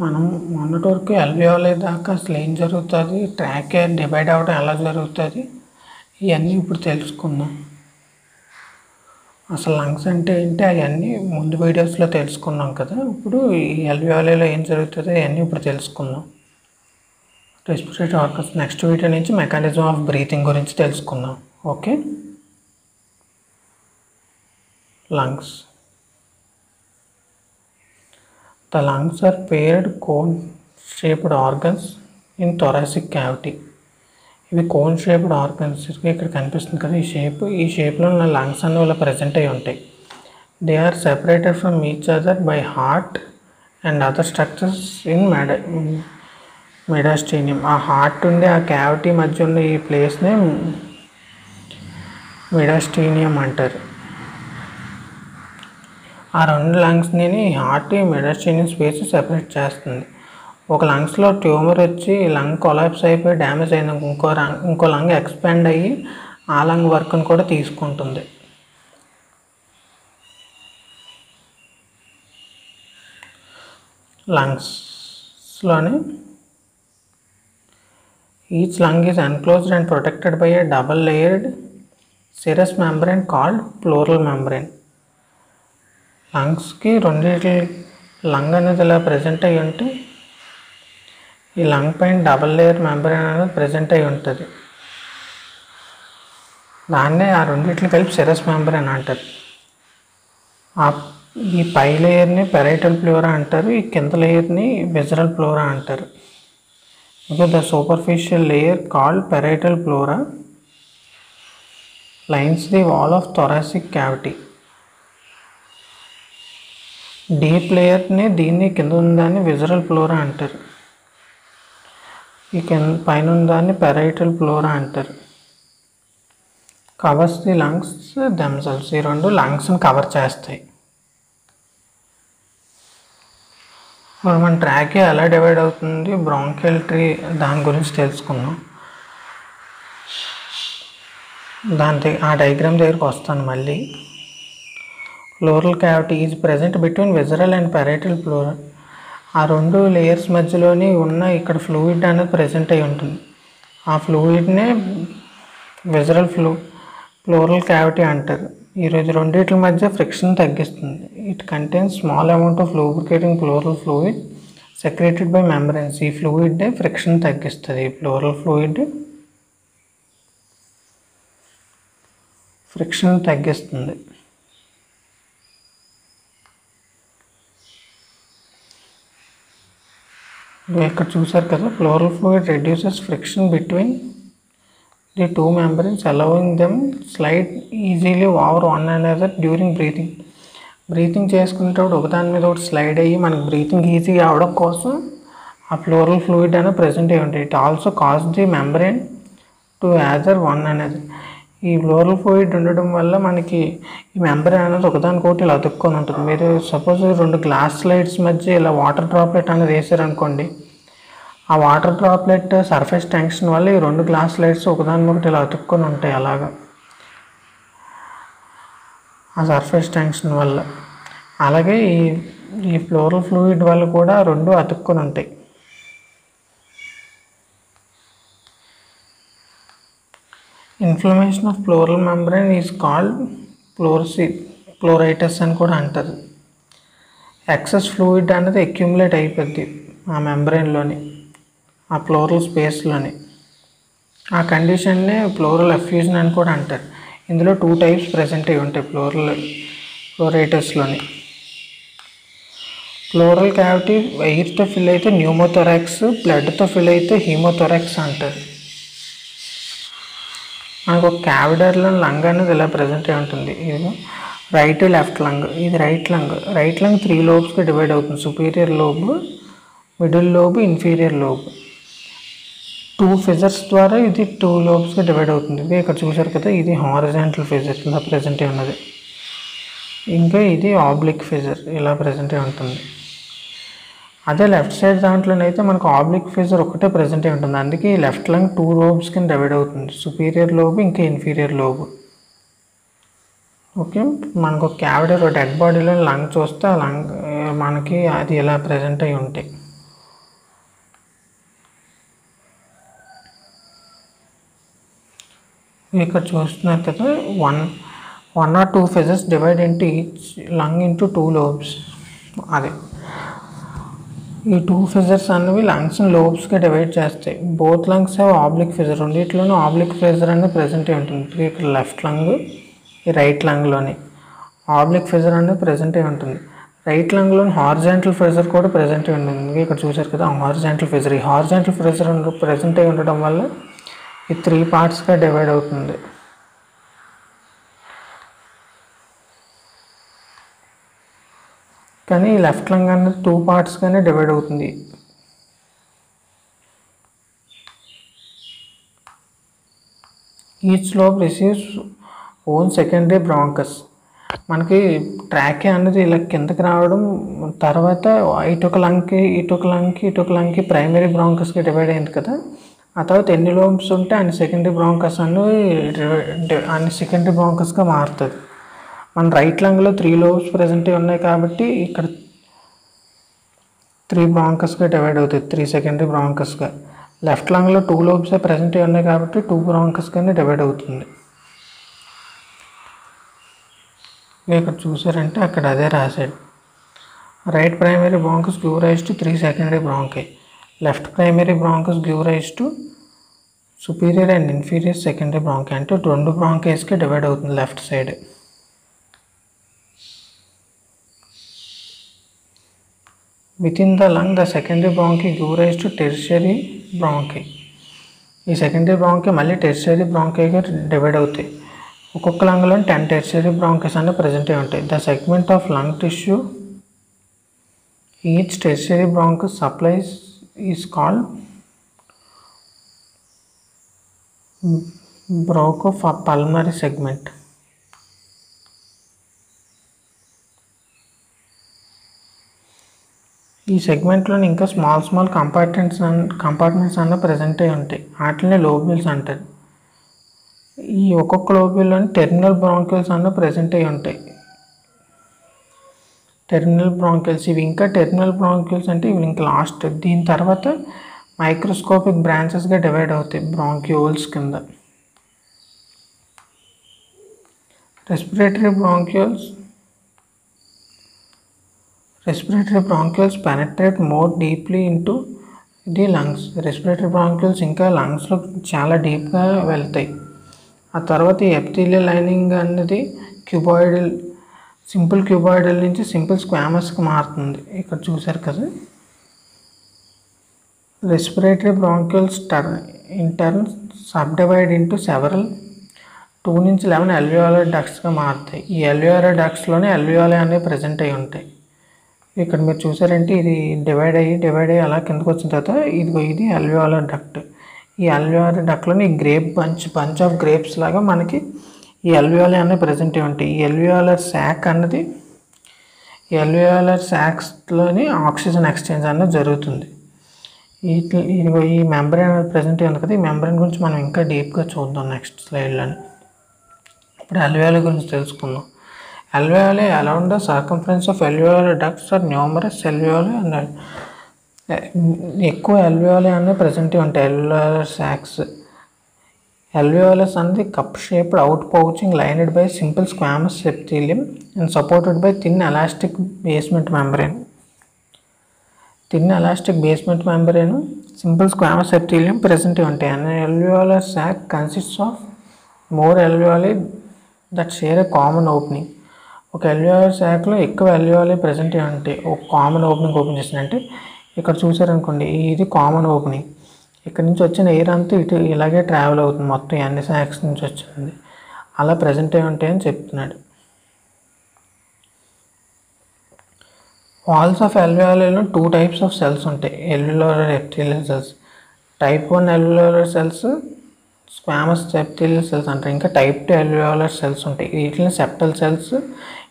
మనం మొన్నటి వరకు ఎల్వియోలై దాకా అసలు ఏం జరుగుతుంది, ట్రాకే డివైడ్ అవ్వడం ఎలా జరుగుతుంది, ఇవన్నీ ఇప్పుడు తెలుసుకుందాం. అసలు లంగ్స్ అంటే ఏంటి అవన్నీ ముందు వీడియోస్లో తెలుసుకున్నాం కదా. ఇప్పుడు ఈ ఎల్వియోలైలో ఏం జరుగుతుందో ఇవన్నీ ఇప్పుడు తెలుసుకుందాం. రెస్పిరేటరీ ఆర్గన్స్ నెక్స్ట్ వీడియో నుంచి మెకానిజం ఆఫ్ బ్రీతింగ్ గురించి తెలుసుకుందాం. Okay. Lungs. The lungs are paired cone-shaped organs in thoracic cavity. ఇవి కోన్ షేప్డ్ ఆర్గన్స్ ఇక్కడ కనిపిస్తుంది కదా. ఈ షేప్లో ఉన్న లంగ్స్ అన్నీ ఇలా ప్రజెంట్ అయి ఉంటాయి. They are separated from each other by heart and other structures in mediastinum. ఆ హార్ట్ ఉండే ఆ క్యావిటీ మధ్య ఉన్న ఈ ప్లేస్ని మెడాస్టీనియం అంటారు. ఆ రెండు లంగ్స్ని హార్ట్ మెడాస్టీనియం స్పేస్ సెపరేట్ చేస్తుంది. ఒక లంగ్స్లో ట్యూమర్ వచ్చి లంగ్ కొలాప్స్ అయిపోయి డ్యామేజ్ అయిన ఇంకో లంగ్ ఎక్స్పాండ్ అయ్యి ఆ లంగ్ వర్క్ని కూడా తీసుకుంటుంది. లంగ్స్లోని each lung is enclosed and protected by a double layered serous membrane called pleural membrane. లంగ్స్కి రెండింటి లంగ్ అనేది ఇలా ప్రజెంట్ అయ్యి ఉంటే ఈ లంగ్ పైన డబల్ లేయర్ మెంబ్రెయిన్ అనేది ప్రజెంట్ అయ్యి ఉంటుంది. దాన్నే ఆ రెండింటిని కలిపి సిరస్ మెంబ్రెయిన్ అంటారు. ఈ పై లేయర్ని పెరైటల్ ప్లోరా అంటారు, ఈ కింద లేయర్ని విజరల్ ప్లోరా అంటారు. The superficial layer called parietal pleura lines the wall of thoracic cavity. Deep లేయర్ని దీన్ని కింద ఉన్నదాన్ని విజరల్ ప్లోరా అంటారు, ఈ పైన ఉన్నదాన్ని పెరైటల్ ప్లోరా అంటారు. Covers the lungs themselves. ఈ రెండు లంగ్స్ని కవర్ చేస్తాయి. మరి మన ట్రాకే ఎలా డివైడ్ అవుతుంది, బ్రాంకియల్ ట్రీ, దాని గురించి తెలుసుకుందాం. ఆ డయాగ్రామ్ దగ్గరికి వస్తాను మళ్ళీ. Pleural cavity is present between visceral and parietal pleura. ఆ రెండు లేయర్స్ మధ్యలోని ఉన్న ఇక్కడ ఫ్లూయిడ్ అనేది ప్రజెంట్ అయి ఉంటుంది. ఆ ఫ్లూయిడ్నే విజరల్ ప్లోరల్ క్యావిటీ అంటారు. ఈరోజు రెండింటి మధ్య ఫ్రిక్షన్ తగ్గిస్తుంది. It contains small amount of lubricating plural fluid secreted by membranes. ఈ ఫ్లూయిడ్నే ఫ్రిక్షన్ తగ్గిస్తుంది. ఈ ప్లోరల్ ఫ్లూయిడ్ ఫ్రిక్షన్ తగ్గిస్తుంది. ఇక్కడ చూసారు కదా, plural fluid reduces friction between the two membranes allowing them slide easily over one another during breathing. Breathing చేసుకునేటప్పుడు ఒకదాని మీద ఒకటి స్లైడ్ అయ్యి మనకు బ్రీతింగ్ ఈజీగా అవడం కోసం ఆ ప్లోరల్ ఫ్లూయిడ్ అనేది ప్రజెంట్ అయ్యి ఉంటాయి. It also cause the membrane to adhere one అనేది. ఈ ప్లోరల్ ఫ్లూయిడ్ ఉండడం వల్ల మనకి ఈ మెంబ్రెయిన్ అనేది ఒకదానికొకటి ఇలా అతుక్కొని ఉంటుంది. మీరు సపోజ్ రెండు గ్లాస్ స్లైడ్స్ మధ్య ఇలా వాటర్ డ్రాప్లెట్ అనేది వేసారనుకోండి, ఆ వాటర్ డ్రాప్లెట్ సర్ఫేస్ టెన్షన్ వల్ల ఈ రెండు గ్లాస్ స్లైడ్స్ ఒకదానికొకటి ఇలా అతుక్కొని ఉంటాయి. అలాగా ఆ సర్ఫేస్ టెన్షన్ వల్ల. అలాగే ఈ ప్లోరల్ ఫ్లూయిడ్ వల్ల కూడా రెండు అతుక్కొని ఉంటాయి. Inflammation of pleural membrane is called pleuritis అని కూడా అంటారు. ఎక్సెస్ ఫ్లూయిడ్ అనేది అక్యుములేట్ అయిపోద్ది ఆ మెంబ్రెయిన్లోని, ఆ ప్లోరల్ స్పేస్లోని. ఆ కండిషన్నే ప్లోరల్ ఎఫ్యూజన్ అని కూడా అంటారు. ఇందులో 2 టైప్స్ ప్రజెంట్ అయి ఉంటాయి ప్లోరైటిస్లోని. ప్లోరల్ క్యావిటీ ఎయిర్తో ఫిల్ అయితే న్యూమోథొరాక్స్, బ్లడ్తో ఫిల్ అయితే హీమోథొరాక్స్ అంటారు. మనకు ఒక క్యావిడర్లో లంగ్ అనేది ఇలా ప్రజెంట్ అయి ఉంటుంది. ఇది రైట్ లెఫ్ట్ లంగ్, ఇది రైట్ లంగ్. రైట్ లంగ్ 3 లోబ్స్గా డివైడ్ అవుతుంది. Superior lobe, middle lobe, inferior lobe. 2 fissures ద్వారా ఇది 2 లోబ్స్గా డివైడ్ అవుతుంది. ఇది ఇక్కడ చూసారు కదా, ఇది హారిజాంటల్ ఫిజర్ ఇలా ప్రజెంట్ అయి ఉన్నది. ఇంకా ఇది ఆబ్లిక్ ఫిజర్ ఇలా ప్రజెంట్ అయి ఉంటుంది. అదే లెఫ్ట్ సైడ్ దాంట్లోనైతే మనకు ఆబ్లిక్ ఫిజర్ ఒకటే ప్రజెంట్ అయి ఉంటుంది. అందుకే ఈ లెఫ్ట్ లంగ్ 2 లోబ్స్ కింద డివైడ్ అవుతుంది, సుపీరియర్ లోబ్ ఇంకా ఇన్ఫీరియర్ లోబ్. ఓకే. మనకు క్యావిడర్ డెడ్ బాడీలో లంగ్ చూస్తే ఆ లంగ్ మనకి అది ఇలా ప్రజెంట్ అయి ఉంటాయి. ఇక్కడ చూస్తున్నారు కదా, one or two fissures divide into each lung into 2 lobes. అదే ఈ 2 ఫిజర్స్ అనేవి లంగ్స్ని లోబ్స్గా డివైడ్ చేస్తాయి. Both lungs have oblique fissure, రెండిట్లోనూ ఆబ్లిక్ ఫిజర్ అనేది ప్రెజెంట్ అయి ఉంటుంది. ఇక్కడ లెఫ్ట్ లంగ్, ఈ రైట్ లంగ్లోని ఆబ్లిక్ ఫిజర్ అనేది ప్రెజెంట్ అయి ఉంటుంది. రైట్ లంగ్లోని హారిజాంటల్ ఫిజర్ కూడా ప్రెజెంట్ అయి ఉంటుంది. ఇక్కడ చూసారు కదా హారిజాంటల్ ఫిజర్. ఈ హారిజాంటల్ ఫిజర్ ప్రెజెంట్ అయి ఉండడం వల్ల ఈ 3 పార్ట్స్గా డివైడ్ అవుతుంది. కానీ ఈ లెఫ్ట్ లంగ్ అనేది 2 పార్ట్స్గానే డివైడ్ అవుతుంది. Each lobe receives own secondary bronchus. మనకి ట్రాకే అనేది ఇలా కిందకి రావడం, తర్వాత ఇటొక లంగ్కి ప్రైమరీ బ్రాంకస్కి డివైడ్ అయింది కదా. ఆ తర్వాత ఎన్ని లోబ్స్ ఉంటే అన్ని సెకండరీ బ్రాంకస్ అన్ని సెకండరీ బ్రాంకస్గా మారుతుంది. మన రైట్ లంగ్లో 3 లోబ్స్ ప్రెజెంట్ ఉన్నాయి కాబట్టి ఇక్కడ 3 బ్రాంకస్గా డివైడ్ అవుతుంది, 3 సెకండరీ బ్రాంకస్గా. లెఫ్ట్ లంగ్లో 2 లోబ్సే ప్రెజెంట్ ఉన్నాయి కాబట్టి 2 బ్రాంకస్గానే డివైడ్ అవుతుంది. ఇక్కడ చూసారంటే అక్కడ అదే రాశాడు. Right primary bronchus give rise to 3 secondary bronchi. Left primary bronchus give rise to superior and inferior secondary bronchi. అంటే 2 బ్రాంకైస్కి డివైడ్ అవుతుంది left side. Within the lung, the secondary bronchi give rise to tertiary bronchi. ఈ secondary బ్రాంకీ మళ్ళీ tertiary బ్రాంకీగా divide అవుతాయి. ఒక్కొక్క లంగ్లో 10 tertiary బ్రాంకీస్ అనేవి present అయి ఉంటాయి. The segment of lung tissue each tertiary bronchus supplies is called bronchopulmonary segment. ఈ సెగ్మెంట్లోని ఇంకా స్మాల్ కంపార్ట్మెంట్స్ అన్న ప్రజెంట్ అయి ఉంటాయి. వాటిని లోబ్యూల్స్ అంటారు. ఈ ఒక్కొక్క లోబ్యూల్లోని టెర్మినల్ బ్రాంక్యూల్స్ అన్న ప్రజెంట్ అయి ఉంటాయి. టెర్మినల్ బ్రాంక్యూల్స్ ఇవి ఇంకా టెర్మినల్ బ్రాంక్యూల్స్ అంటే ఇవి ఇంకా లాస్ట్. దీని తర్వాత మైక్రోస్కోపిక్ బ్రాంచెస్గా డివైడ్ అవుతాయి బ్రాంక్యూల్స్ కింద. Respiratory bronchioles penetrate more deeply into the lungs. Respiratory బ్రాంక్యూల్స్ ఇంకా లంగ్స్లో చాలా డీప్గా వెళ్తాయి. ఆ తర్వాత ఈ ఎపిథీలియల్ లైనింగ్ అనేది సింపుల్ క్యూబాయిడల్ నుంచి సింపుల్ స్క్వామస్కి మారుతుంది. ఇక్కడ చూసారు కదా. Respiratory బ్రాంక్యూల్స్ in turn subdivide into several 2 నుంచి 11 అల్వియోలర్ డక్ట్స్గా మారుతాయి. ఈ అల్వియోలర్ డక్ట్స్లోనే అల్వియోలే అనేవి ప్రజెంట్ అయి ఉంటాయి. ఇక్కడ మీరు చూసారంటే ఇది డివైడ్ అయ్యి అలా కిందకు వచ్చిన తర్వాత ఇది అల్వియోలర్ డక్ట్. ఈ అల్వియోలర్ డక్ట్లోని ఈ బంచ్ ఆఫ్ గ్రేప్స్ లాగా మనకి ఈ అల్వియోలే అనేవి ప్రజెంట్ అయి ఉంటాయి. ఈ అల్వియోలర్ శాక్స్లోని ఆక్సిజన్ ఎక్స్చేంజ్ అనేది జరుగుతుంది. ఈ మెంబ్రేన్ అనేది ప్రజెంట్ అయి ఉంది కదా. ఈ మెంబ్రేన్ గురించి మనం ఇంకా డీప్గా చూద్దాం నెక్స్ట్ స్లైడ్లోని. ఇప్పుడు అల్వియోలే గురించి తెలుసుకుందాం. Alveoli around the circumference of alveolar ducts are numerous alveoli and ఎక్కువ alveoli అనేవి ప్రజెంట్ ఉంటాయి. alveolar sacs. Alveolus అనేది cup shaped out pouching lined by simple squamous epithelium and supported by thin elastic basement membrane. Simple squamous epithelium present ఉంటాయి. An alveolar sac consists of more alveoli that share a common opening. ఒక alveolar శాక్లో ఎక్కువ అల్వియోలే present అయి ఉంటాయి. ఒక common opening open చేసిందంటే ఇక్కడ చూసారనుకోండి, ఇది common opening. ఇక్కడ నుంచి వచ్చిన ఎయిర్ అంతా ఇటు ఇలాగే ట్రావెల్ అవుతుంది మొత్తం అన్ని శాక్స్ నుంచి వచ్చింది. అలా ప్రజెంట్ అయి ఉంటాయని చెప్తున్నాడు. వాల్స్ ఆఫ్ అల్వియోలీలో 2 టైప్స్ ఆఫ్ సెల్స్ ఉంటాయి. Alveolar epithelial cells. Type 1 alveolar cells squamous epithelial cells అంటారు. ఇంకా టైప్ 2 అల్వియోలర్ సెల్స్ ఉంటాయి. వీటిని సెప్టల్ సెల్స్.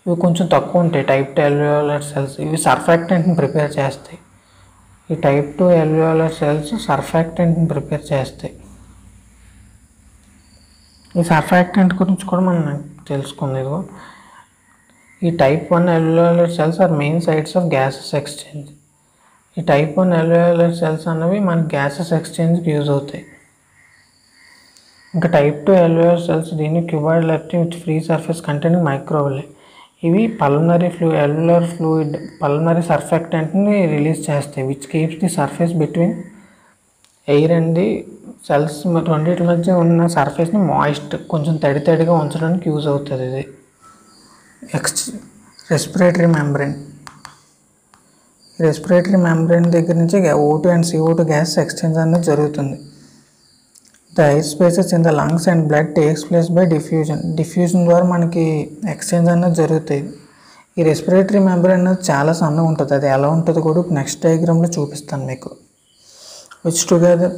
ఇవి కొంచెం తక్కువ ఉంటాయి టైప్ 2 అల్వియోలర్ సెల్స్. ఇవి సర్ఫాక్టెంట్ని ప్రిపేర్ చేస్తాయి. ఈ టైప్ 2 అల్వియోలర్ సెల్స్ సర్ఫాక్టెంట్ని ప్రిపేర్ చేస్తాయి. ఈ సర్ఫాక్టెంట్ గురించి కూడా మనం తెలుసుకుంది. ఇదిగో ఈ type 1 alveolar cells are main sites of gases exchange. ఈ టైప్ 1 అల్వియోలర్ సెల్స్ అన్నవి మన గ్యాసెస్ ఎక్స్చేంజ్కి యూజ్ అవుతాయి. ఇంకా టైప్ 2 alveolar cells దీన్ని cuboid leptin with free surface containing microvilli. ఇవి alveolar fluid పల్మనరీ సర్ఫెక్టెంట్ని రిలీజ్ చేస్తాయి which keeps the surface between air and the cells. రెండింటి మధ్య ఉన్న సర్ఫేస్ని మాయిస్ట్ కొంచెం తడిగా ఉంచడానికి యూజ్ అవుతుంది ఇది. Respiratory membrane. రెస్పిరేటరీ మెంబ్రెయిన్ దగ్గర నుంచి O2 and CO2 gas exchange అనేది జరుగుతుంది. The air spaces in the lungs and blood takes place by diffusion ద్వారా మనకి ఎక్స్చేంజ్ అనేది జరుగుతాయి. ఈ రెస్పిరేటరీ మెంబ్రెయిన్ అనేది చాలా సన్నగా ఉంటుంది. అది ఎలా ఉంటుందో కూడా నెక్స్ట్ డయాగ్రామ్లో చూపిస్తాను మీకు. విచ్ టుగెదర్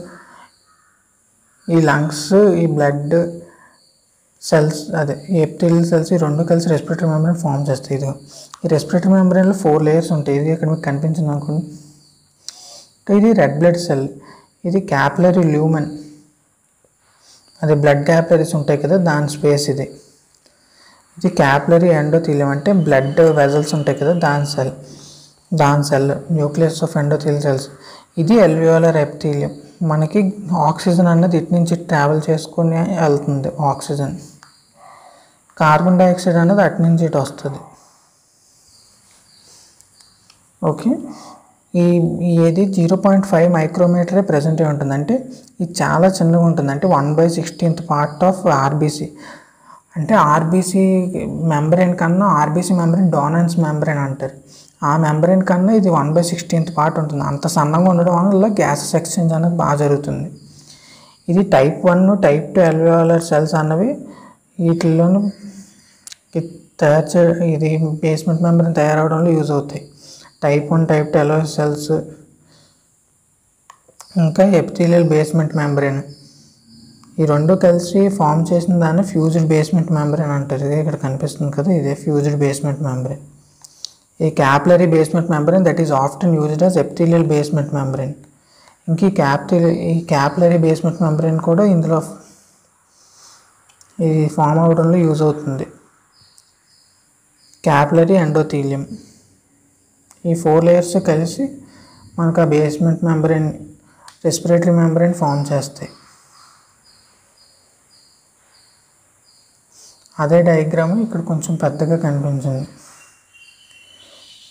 ఈ లంగ్స్, ఈ బ్లడ్ సెల్స్, అదే ఎపిథెలియల్ సెల్స్, ఈ రెండు కలిసి రెస్పిరేటరీ మెంబ్రెయిన్ ఫామ్ చేస్తాయి. ఇది ఈ రెస్పిరేటరీ మెంబ్రెయిన్లో 4 లేయర్స్ ఉంటాయి. ఇది ఇక్కడ మీకు కనిపించింది అనుకోండి. ఇది రెడ్ బ్లడ్ సెల్, ఇది క్యాపిలరీ ల్యూమెన్, అది బ్లడ్ క్యాపిలరీస్ ఉంటాయి కదా దాని స్పేస్ ఇది. ఇది క్యాపిలరీ ఎండోథీలియం అంటే బ్లడ్ వెజల్స్ ఉంటాయి కదా దాని cell nucleus of endothelial cells. ఇది అల్వియోలర్ ఎపిథీలియం. మనకి ఆక్సిజన్ అన్నది ఇటు నుంచి ట్రావెల్ చేసుకుని వెళ్తుంది. ఆక్సిజన్, కార్బన్ డైఆక్సైడ్ అన్నది అటు నుంచి ఇటు వస్తుంది. ఓకే, ఏది 0.5 మైక్రోమీటరే ప్రజెంట్ అయి ఉంటుంది. అంటే ఇది చాలా చిన్నగా ఉంటుంది. అంటే 1/16th పార్ట్ ఆఫ్ ఆర్బీసీ. అంటే ఆర్బీసీ మెంబ్రెయిన్ కన్నా ఆర్బీసీ మెంబ్రెయిన్ డోనాన్స్ మెంబ్రెయిన్ అంటారు. ఆ మెంబ్రెయిన్ కన్నా ఇది 1/16th పార్ట్ ఉంటుంది. అంత సన్నగా ఉండడం వల్ల గ్యాసెస్ ఎక్స్చేంజ్ అనేది బాగా జరుగుతుంది. ఇది టైప్ 1, టైప్ 2 అల్వియోలర్ సెల్స్ అన్నవి వీటిల్లోనూ ఇది బేస్మెంట్ మెంబ్రెయిన్ తయారవడంలో యూజ్ అవుతాయి. టైప్ 1, టైప్ 2 అల్వియోలర్ సెల్స్, ఇంకా ఎపిథీలియల్ బేస్మెంట్ మెంబ్రెయిన్, ఈ రెండు కలిసి ఫామ్ చేసిన దాన్ని ఫ్యూజ్డ్ బేస్మెంట్ మెంబ్రెయిన్ అంటారు. ఇది ఇక్కడ కనిపిస్తుంది కదా, ఇదే ఫ్యూజ్డ్ బేస్మెంట్ మెంబ్రెయిన్. ఈ capillary basement membrane that is often used as epithelial basement membrane. ఇంక ఈ క్యాపిలరీ బేస్మెంట్ మెంబ్రెయిన్ కూడా ఇందులో ఇది ఫామ్ అవడంలో యూజ్ అవుతుంది. క్యాపిలరీ ఎండోథీలియం, ఈ 4 లేయర్స్ కలిసి మనకు ఆ basement membrane, respiratory membrane form చేస్తాయి. అదే డయాగ్రామ్ ఇక్కడ కొంచెం పెద్దగా కనిపించింది.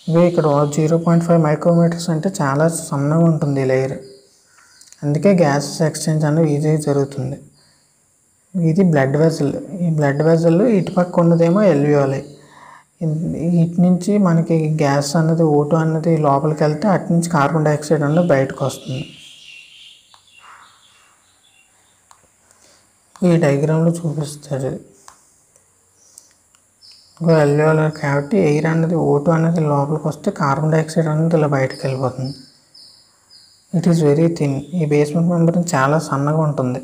ఇవి ఇక్కడ 0.5 మైక్రోమీటర్స్ అంటే చాలా సన్నగా ఉంటుంది ఈ లేయర్. అందుకే గ్యాసెస్ ఎక్స్చేంజ్ అనేది ఈజీగా జరుగుతుంది. ఇది బ్లడ్ వెజల్. ఈ బ్లడ్ వెజల్ ఇటుపక్క ఉన్నదేమో ఎల్వియోలై. ఇటు నుంచి మనకి గ్యాస్ అన్నది O2 అన్నది లోపలికి వెళ్తే అటు నుంచి కార్బన్ డైఆక్సైడ్ అన్నది బయటకు వస్తుంది. ఈ డయాగ్రామ్లో చూపిస్తారు. అల్వియోలర్ క్యావిటీ, ఎయిర్ అన్నది O2 అనేది లోపలికి వస్తే కార్బన్ డైఆక్సైడ్ అనేది ఇలా బయటకు వెళ్ళిపోతుంది. It is very thin. ఈ బేస్మెంట్ మెంబ్రెయిన్ చాలా సన్నగా ఉంటుంది.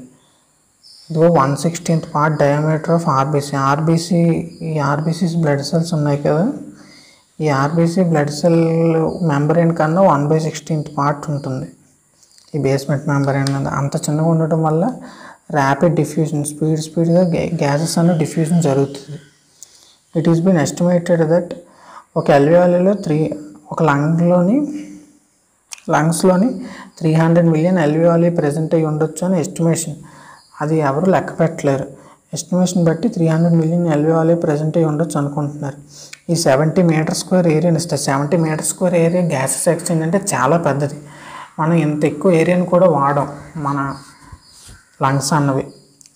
ఇదిగో 1/16th part diameter of RBC. ఈ ఆర్బీసీస్ బ్లడ్ సెల్స్ ఉన్నాయి కదా, ఈ ఆర్బీసీ బ్లడ్ సెల్ మెంబ్రెయిన్ కన్నా 1/16th పార్ట్ ఉంటుంది ఈ బేస్మెంట్ మెంబ్రెయిన్. అంత చిన్నగా ఉండటం వల్ల ర్యాపిడ్ డిఫ్యూజన్, స్పీడ్గా గ్యాసెస్ అన్న డిఫ్యూజన్ జరుగుతుంది. It is been estimated that ఒక అల్వియోలీలో ఒక లంగ్స్లోని 300 మిలియన్ అల్వియోలీ ప్రజెంట్ అయ్యి ఉండొచ్చు అని ఎస్టిమేషన్. అది ఎవరు లెక్క పెట్టలేరు. ఎస్టిమేషన్ బట్టి 300 మిలియన్ అల్వియోలీ ప్రజెంట్ అయ్యి ఉండొచ్చు అనుకుంటున్నారు. ఈ 70 మీటర్ స్క్వేర్ ఏరియాని ఇస్తారు. 70 metre square area gases exchange అంటే చాలా పెద్దది. మనం ఇంత ఎక్కువ ఏరియాని కూడా వాడాం మన లంగ్స్ అన్నవి.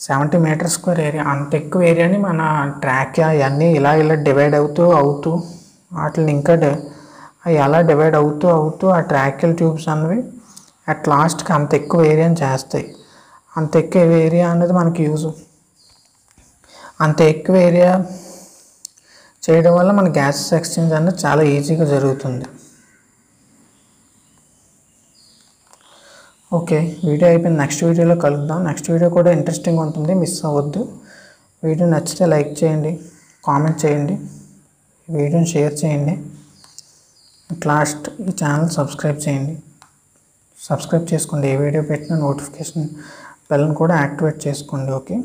70 మీటర్ స్క్వేర్ ఏరియా, అంత ఎక్కువ ఏరియాని మన ట్రాక్యా ఇవన్నీ ఇలా డివైడ్ అవుతూ వాటిని ఇంకా అవి అలా డివైడ్ అవుతూ ఆ ట్రాక్యల్ ట్యూబ్స్ అన్నవి అట్ లాస్ట్కి అంత ఎక్కువ ఏరియాని చేస్తాయి. అంత ఎక్కువ ఏరియా అనేది మనకి అంత ఎక్కువ ఏరియా చేయడం వల్ల మన గ్యాసెస్ ఎక్స్చేంజ్ అనేది చాలా ఈజీగా జరుగుతుంది. ఓకే, వీడియో అయిపోయింది. నెక్స్ట్ వీడియోలో కలుద్దాం. నెక్స్ట్ వీడియో కూడా ఇంట్రెస్టింగ్ ఉంటుంది, మిస్ అవ్వద్దు. వీడియో నచ్చితే లైక్ చేయండి, కామెంట్ చేయండి, వీడియోని షేర్ చేయండి. లాస్ట్ ఈ ఛానల్ సబ్స్క్రైబ్ చేయండి. సబ్స్క్రైబ్ చేసుకోండి. ఏ వీడియో పెట్టినా నోటిఫికేషన్ బెల్ని కూడా యాక్టివేట్ చేసుకోండి. ఓకే.